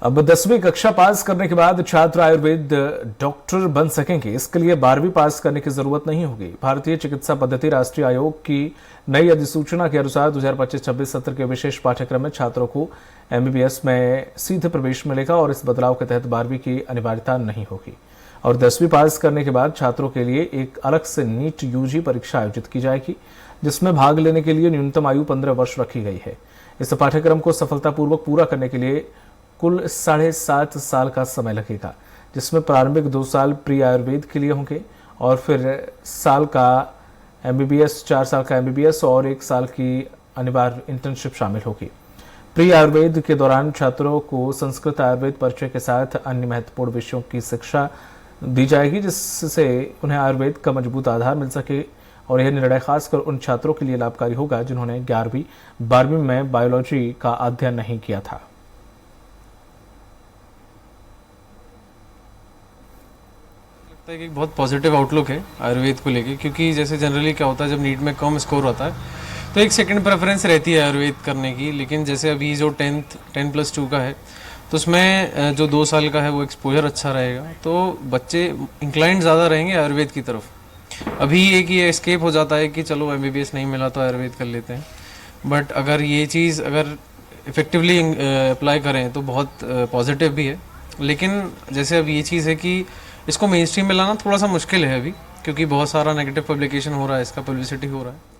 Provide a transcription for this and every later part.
अब 10वीं कक्षा पास करने के बाद छात्र आयुर्वेद डॉक्टर बन सकेंगे। इसके लिए 12वीं पास करने की जरूरत नहीं होगी। भारतीय चिकित्सा पद्धति राष्ट्रीय आयोग की नई अधिसूचना के अनुसार 2025-26 सत्र के विशेष पाठ्यक्रम में छात्रों को एमबीबीएस में सीधे प्रवेश मिलेगा और इस बदलाव के तहत 12वीं की अनिवार्यता नहीं होगी और 10वीं पास करने के बाद छात्रों के लिए एक अलग से नीट यूजी परीक्षा आयोजित की जाएगी, जिसमें भाग लेने के लिए न्यूनतम आयु 15 वर्ष रखी गई है। इस पाठ्यक्रम को सफलतापूर्वक पूरा करने के लिए कुल 7.5 साल का समय लगेगा, जिसमें प्रारंभिक 2 साल प्री आयुर्वेद के लिए होंगे और फिर साल का एमबीबीएस, 4 साल का एमबीबीएस और 1 साल की अनिवार्य इंटर्नशिप शामिल होगी। प्री आयुर्वेद के दौरान छात्रों को संस्कृत आयुर्वेद परिचय के साथ अन्य महत्वपूर्ण विषयों की शिक्षा दी जाएगी, जिससे उन्हें आयुर्वेद का मजबूत आधार मिल सके और यह निर्णय खासकर उन छात्रों के लिए लाभकारी होगा जिन्होंने 11वीं 12वीं में बायोलॉजी का अध्ययन नहीं किया था। लगता है कि एक बहुत पॉजिटिव आउटलुक है आयुर्वेद को लेके, क्योंकि जैसे जनरली क्या होता है जब नीट में कम स्कोर होता है तो एक सेकंड प्रेफरेंस रहती है आयुर्वेद करने की। लेकिन जैसे अभी जो 10+2 का है तो उसमें जो 2 साल का है वो एक्सपोजर अच्छा रहेगा, तो बच्चे इंक्लाइंड ज़्यादा रहेंगे आयुर्वेद की तरफ। अभी एक ये एस्केप हो जाता है कि चलो एमबीबीएस नहीं मिला तो आयुर्वेद कर लेते हैं, बट अगर ये चीज़ अगर इफ़ेक्टिवली अप्लाई करें तो बहुत पॉजिटिव भी है। लेकिन जैसे अब ये चीज़ है कि इसको मेन स्ट्रीम में लाना थोड़ा सा मुश्किल है अभी, क्योंकि बहुत सारा नेगेटिव पब्लिकेशन हो रहा है, इसका पब्लिसिटी हो रहा है।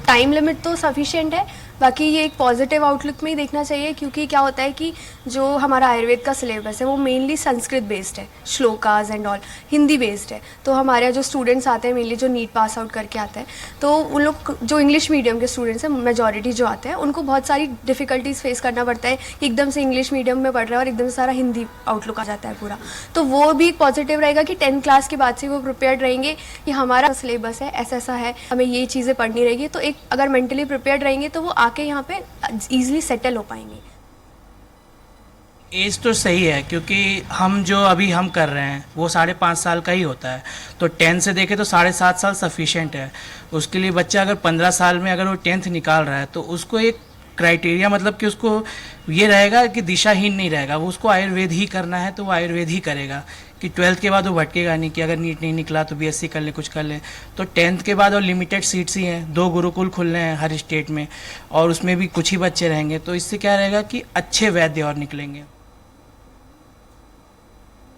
टाइम लिमिट तो सफिशिएंट है, बाकी ये एक पॉजिटिव आउटलुक में ही देखना चाहिए, क्योंकि क्या होता है कि जो हमारा आयुर्वेद का सिलेबस है वो मेनली संस्कृत बेस्ड है, श्लोकाज एंड ऑल हिंदी बेस्ड है। तो हमारे जो स्टूडेंट्स आते हैं मेनली जो नीट पास आउट करके आते हैं, तो उन लोग जो इंग्लिश मीडियम के स्टूडेंट्स हैं मेजॉरिटी जो आते हैं उनको बहुत सारी डिफ़िकल्टीज फेस करना पड़ता है कि एकदम से इंग्लिश मीडियम में पढ़ रहे हैं और एकदम से सारा हिंदी आउटलुक आ जाता है पूरा। तो वो भी एक पॉजिटिव रहेगा कि 10th क्लास के बाद से वो प्रिपेयर्ड रहेंगे कि हमारा सिलेबस है, ऐसा ऐसा है, हमें ये चीज़ें पढ़नी रहेगी। तो एक अगर मेंटली प्रिपेयर्ड रहेंगे तो वो आके यहाँ पे ईजिली सेटल हो पाएंगे। एज तो सही है, क्योंकि हम जो अभी हम कर रहे हैं वो 5.5 साल का ही होता है, तो 10 से देखें तो 7.5 साल सफिशिएंट है। उसके लिए बच्चा अगर 15 साल में अगर वो 10th निकाल रहा है तो उसको एक क्राइटेरिया, मतलब कि उसको ये रहेगा कि दिशाहीन नहीं रहेगा, वो उसको आयुर्वेद ही करना है तो वो आयुर्वेद ही करेगा, कि 12th के बाद वो भटकेगा नहीं कि अगर नीट नहीं निकला तो बीएससी कर ले, कुछ कर ले। तो 10th के बाद और लिमिटेड सीट्स ही हैं, 2 गुरुकुल खुल रहे हैं हर स्टेट में और उसमें भी कुछ ही बच्चे रहेंगे, तो इससे क्या रहेगा कि अच्छे वैद्य और निकलेंगे।